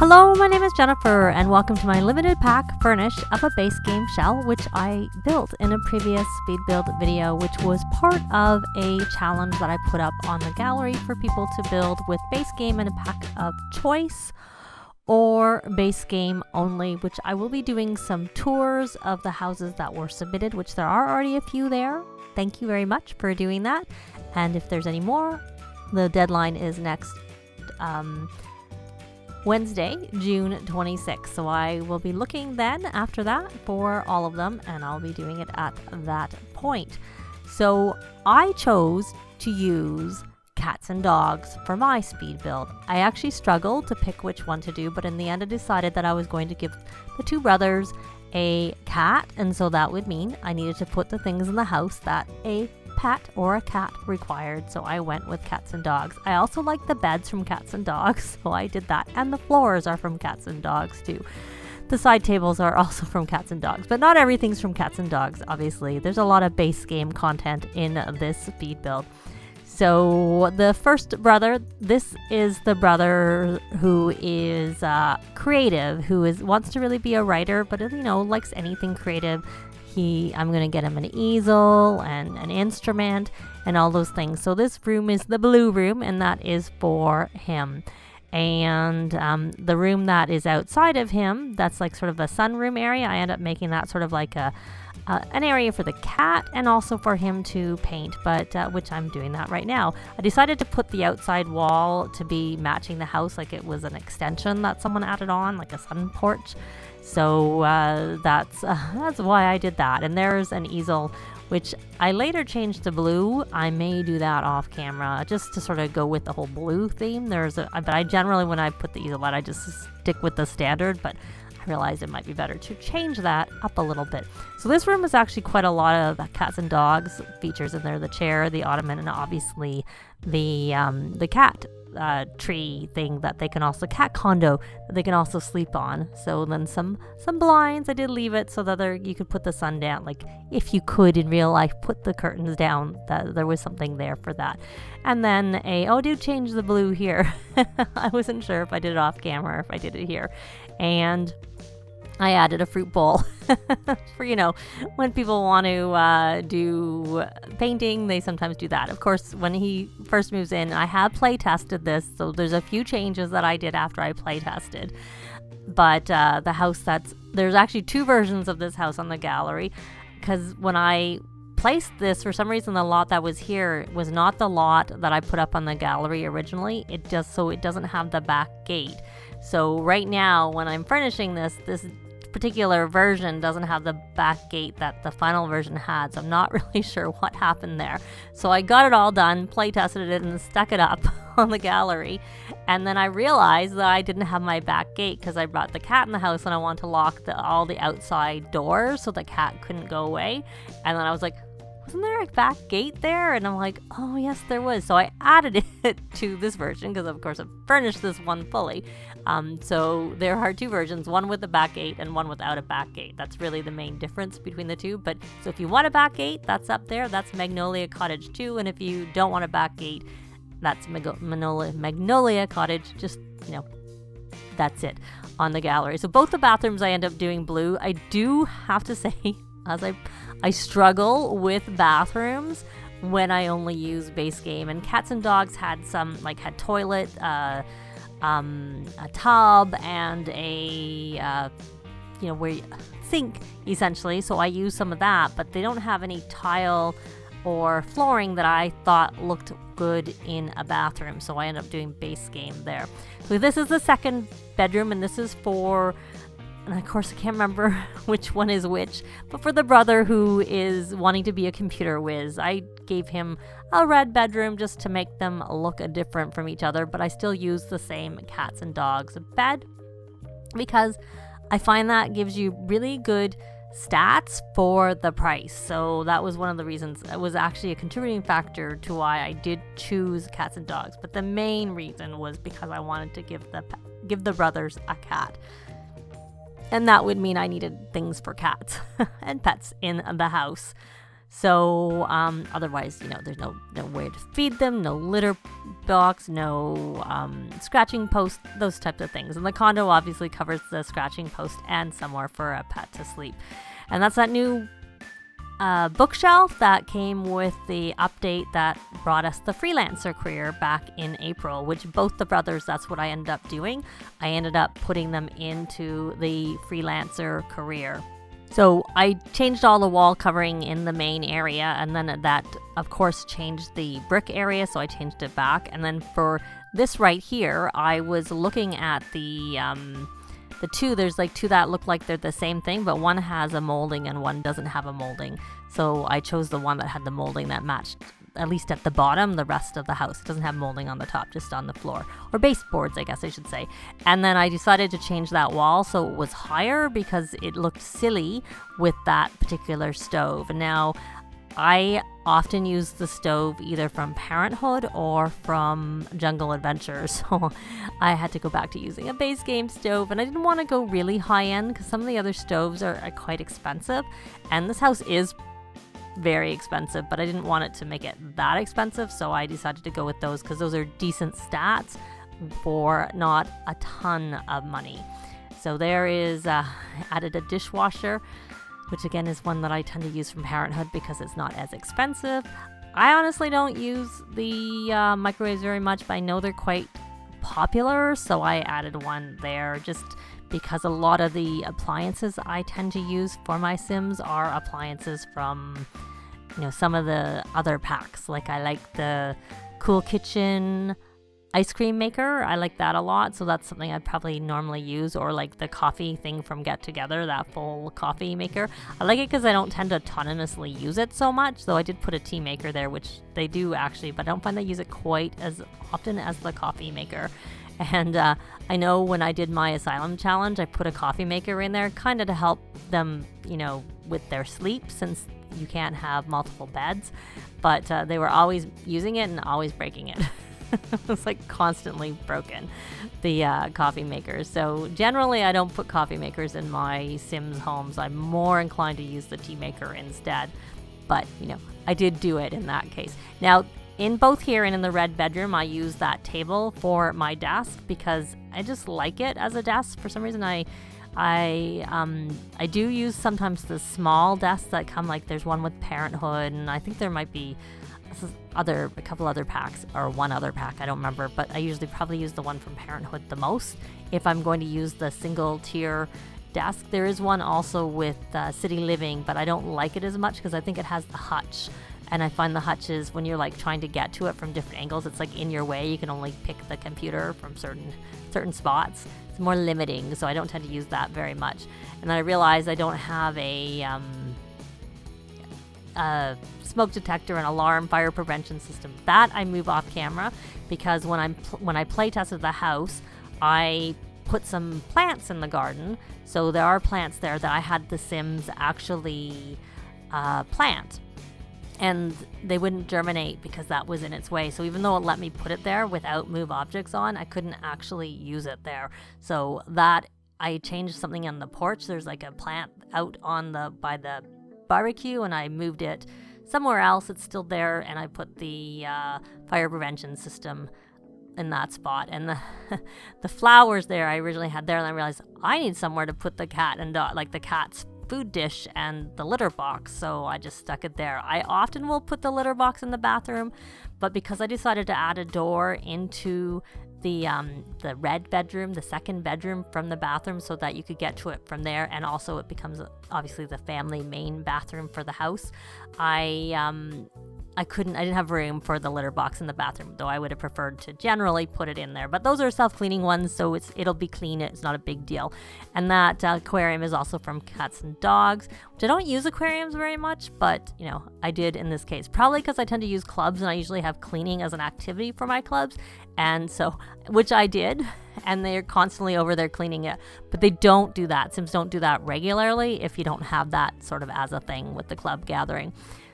Hello, my name is Jennifer, and welcome to my limited pack furnished of a base game shell, which I built in a previous speed build video, which was part of a challenge that I put up on the gallery for people to build with base game in a pack of choice or base game only, which I will be doing some tours of the houses that were submitted, which there are already a few there. Thank you very much for doing that. And if there's any more, the deadline is next Wednesday, June 26th. So I will be looking then after that for all of them, and I'll be doing it at that point. So I chose to use cats and dogs for my speed build. I actually struggled to pick which one to do, but in the end I decided that I was going to give the two brothers a cat, and so that would mean I needed to put the things in the house that a pet or a cat required, so I went with cats and dogs. I also like the beds from cats and dogs, so I did that, and the floors are from cats and dogs too. The side tables are also from cats and dogs, but not everything's from cats and dogs, obviously. There's a lot of base game content in this speed build. So the first brother, this is the brother who is creative, who wants to really be a writer, but likes anything creative. I'm going to get him an easel and an instrument and all those things. So this room is the blue room, and that is for him. And the room that is outside of him, that's like sort of a sunroom area. I end up making that sort of like an area for the cat and also for him to paint, but which I'm doing that right now. I decided to put the outside wall to be matching the house, like it was an extension that someone added on, like a sun porch. So that's why I did that. And there's an easel, which I later changed to blue. I may do that off camera just to sort of go with the whole blue theme. But I generally, when I put the easel out, I just stick with the standard, but I realized it might be better to change that up a little bit. So this room is actually quite a lot of cats and dogs features in there: the chair, the ottoman, and obviously the cat tree thing that they can also, cat condo that they can also sleep on. So then some blinds. I did leave it so that you could put the sun down, like if you could in real life put the curtains down, that there was something there for that. And then I did change the blue here. I wasn't sure if I did it off camera or if I did it here. And I added a fruit bowl for, when people want to do painting, they sometimes do that. Of course, when he first moves in, I have play tested this, so there's a few changes that I did after I play tested. But the house there's actually two versions of this house on the gallery, because when I placed this, for some reason the lot that was here was not the lot that I put up on the gallery originally. It doesn't have the back gate. So right now, when I'm furnishing this particular version doesn't have the back gate that the final version had, so I'm not really sure what happened there. So I got it all done, play tested it, and stuck it up on the gallery. And then I realized that I didn't have my back gate because I brought the cat in the house and I wanted to lock all the outside doors so the cat couldn't go away. And then I was like, wasn't there a back gate there? And I'm like, oh yes, there was. So I added it to this version because of course I furnished this one fully. So there are two versions, one with a back gate and one without a back gate. That's really the main difference between the two. But so if you want a back gate, that's up there. That's Magnolia Cottage 2. And if you don't want a back gate, that's Magnolia Cottage. Just, that's it on the gallery. So both the bathrooms I end up doing blue. I do have to say, as I struggle with bathrooms when I only use base game. And cats and dogs had had toilet, a tub, and a sink essentially. So I use some of that, but they don't have any tile or flooring that I thought looked good in a bathroom. So I end up doing base game there. So this is the second bedroom, and this is for, and of course I can't remember which one is which, but for the brother who is wanting to be a computer whiz, I gave him a red bedroom just to make them look different from each other, but I still use the same cats and dogs bed because I find that gives you really good stats for the price. So that was one of the reasons. It was actually a contributing factor to why I did choose cats and dogs, but the main reason was because I wanted to give the brothers a cat. And that would mean I needed things for cats and pets in the house. So otherwise, there's no way to feed them, no litter box, no scratching post, those types of things. And the condo obviously covers the scratching post and somewhere for a pet to sleep. And that's that new bookshelf that came with the update that brought us the freelancer career back in April, which both the brothers, that's what I ended up doing. I ended up putting them into the freelancer career. So I changed all the wall covering in the main area, and then that, of course, changed the brick area, so I changed it back. And then for this right here, I was looking at the two. There's like two that look like they're the same thing, but one has a molding and one doesn't have a molding. So I chose the one that had the molding that matched, at least at the bottom, the rest of the house. It doesn't have molding on the top, just on the floor, or baseboards, I guess I should say. And then I decided to change that wall so it was higher because it looked silly with that particular stove. And now I often use the stove either from Parenthood or from Jungle Adventure, so I had to go back to using a base game stove, and I didn't want to go really high end because some of the other stoves are quite expensive, and this house is very expensive, but I didn't want it to make it that expensive, so I decided to go with those because those are decent stats for not a ton of money. So there is added a dishwasher, which again is one that I tend to use from Parenthood because it's not as expensive. I honestly don't use the microwaves very much, but I know they're quite popular, so I added one there just because a lot of the appliances I tend to use for my Sims are appliances from, some of the other packs. Like I like the Cool Kitchen ice cream maker. I like that a lot, so that's something I'd probably normally use, or like the coffee thing from Get Together, that full coffee maker. I like it because I don't tend to autonomously use it so much, though I did put a tea maker there, which they do actually, but I don't find they use it quite as often as the coffee maker. And I know when I did my asylum challenge, I put a coffee maker in there kind of to help them, with their sleep, since you can't have multiple beds, but they were always using it and always breaking it. It's like constantly broken, the coffee makers. So generally I don't put coffee makers in my Sims homes. I'm more inclined to use the tea maker instead. But, I did do it in that case. Now, in both here and in the red bedroom, I use that table for my desk because I just like it as a desk. For some reason, I do use sometimes the small desks that come, like there's one with Parenthood, and I think there might be a couple other packs, or one other pack, I don't remember, but I usually probably use the one from Parenthood the most if I'm going to use the single tier desk. There is one also with City Living, but I don't like it as much because I think it has the hutch, and I find the hutches, when you're like trying to get to it from different angles, it's like in your way. You can only pick the computer from certain spots. It's more limiting, so I don't tend to use that very much. And then I realized I don't have a smoke detector and alarm fire prevention system. That I move off camera because when I play tested the house, I put some plants in the garden. So there are plants there that I had the Sims actually plant, and they wouldn't germinate because that was in its way. So even though it let me put it there without move objects on, I couldn't actually use it there. So that I changed something on the porch. There's like a plant out by the barbecue, and I moved it somewhere else. It's still there, and I put the fire prevention system in that spot. And the flowers there I originally had there, and I realized I need somewhere to put the cat and dog, like the cat's food dish and the litter box, so I just stuck it there. I often will put the litter box in the bathroom, but because I decided to add a door into the red bedroom, the second bedroom from the bathroom, so that you could get to it from there, and also it becomes obviously the family main bathroom for the house, I didn't have room for the litter box in the bathroom, though I would have preferred to generally put it in there. But those are self-cleaning ones, so it'll be clean. It's not a big deal. And that aquarium is also from Cats and Dogs, which I don't use aquariums very much, but, I did in this case. Probably because I tend to use clubs, and I usually have cleaning as an activity for my clubs. And so, which I did, and they're constantly over there cleaning it. But they don't do that. Sims don't do that regularly if you don't have that sort of as a thing with the club gathering.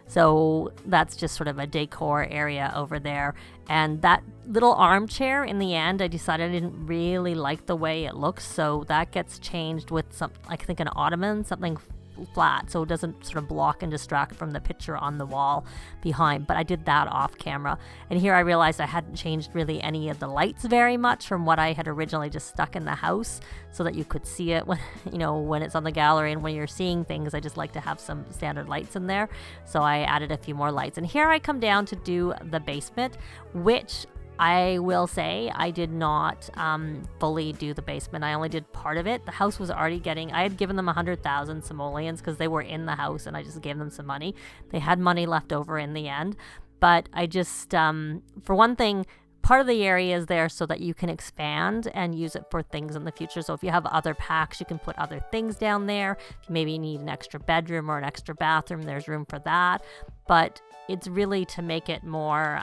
So that's just sort of a decor area over there. And that little armchair, in the end, I decided I didn't really like the way it looks. So that gets changed with I think an ottoman, something flat so it doesn't sort of block and distract from the picture on the wall behind. But I did that off camera. And here I realized I hadn't changed really any of the lights very much from what I had originally just stuck in the house, so that you could see it when, you know, when it's on the gallery. And when you're seeing things, I just like to have some standard lights in there. So I added a few more lights. And here I come down to do the basement, which I will say I did not fully do the basement. I only did part of it. The house was already getting, I had given them 100,000 simoleons because they were in the house and I just gave them some money. They had money left over in the end. But I just, for one thing, part of the area is there so that you can expand and use it for things in the future. So if you have other packs, you can put other things down there. If you maybe need an extra bedroom or an extra bathroom, there's room for that. But it's really to make it more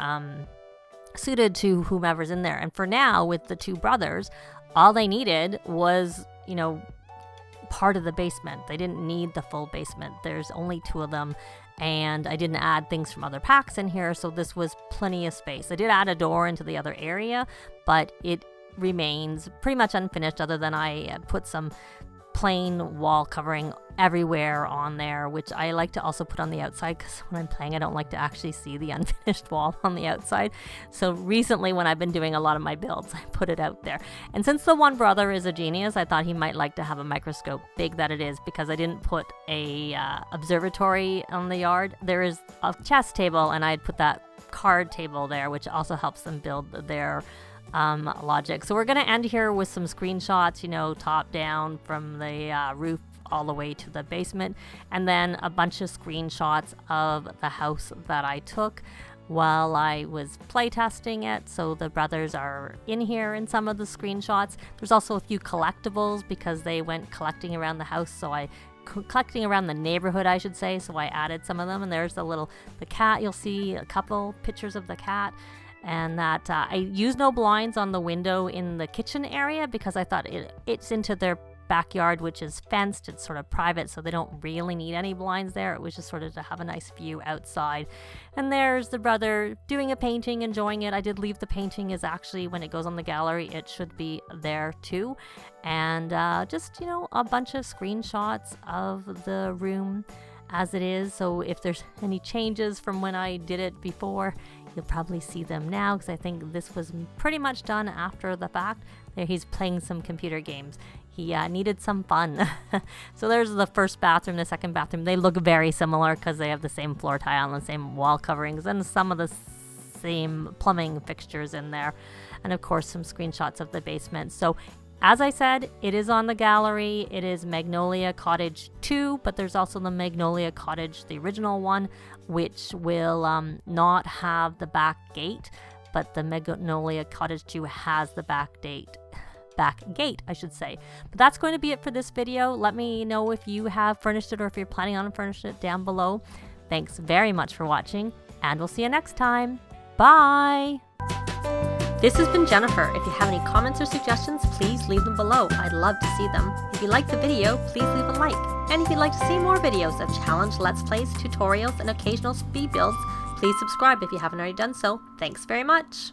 suited to whomever's in there. And for now, with the two brothers, all they needed was, you know, part of the basement. They didn't need the full basement. There's only two of them, and I didn't add things from other packs in here, so this was plenty of space. I did add a door into the other area, but it remains pretty much unfinished, other than I put some plain wall covering everywhere on there, which I like to also put on the outside, because when I'm playing I don't like to actually see the unfinished wall on the outside. So recently, when I've been doing a lot of my builds, I put it out there. And since the one brother is a genius, I thought he might like to have a microscope, big that it is, because I didn't put a observatory on the yard. There is a chess table, and I'd put that card table there, which also helps them build their logic. So we're going to end here with some screenshots, you know, top down from the roof all the way to the basement, and then a bunch of screenshots of the house that I took while I was playtesting it. So the brothers are in here in some of the screenshots. There's also a few collectibles because they went collecting around the house, so collecting around the neighborhood, I should say, so I added some of them. And there's the cat. You'll see a couple pictures of the cat. And that I used no blinds on the window in the kitchen area because I thought it's into their backyard, which is fenced. It's sort of private, so they don't really need any blinds there. It was just sort of to have a nice view outside. And there's the brother doing a painting, enjoying it. I did leave the painting as actually, when it goes on the gallery, it should be there too. And just, you know, a bunch of screenshots of the room as it is. So if there's any changes from when I did it before, you'll probably see them now, because I think this was pretty much done after the fact. There he's playing some computer games. He needed some fun. So there's the first bathroom, the second bathroom. They look very similar because they have the same floor tile and the same wall coverings and some of the same plumbing fixtures in there. And of course, some screenshots of the basement. So as I said, it is on the gallery. It is Magnolia Cottage 2, but there's also the Magnolia Cottage, the original one, which will not have the back gate, but the Magnolia Cottage 2 has the back gate, I should say. But that's going to be it for this video. Let me know if you have furnished it or if you're planning on furnishing it down below. Thanks very much for watching, and we'll see you next time. Bye! This has been Jennifer. If you have any comments or suggestions, please leave them below. I'd love to see them. If you liked the video, please leave a like. And if you'd like to see more videos of challenge, let's plays, tutorials, and occasional speed builds, please subscribe if you haven't already done so. Thanks very much.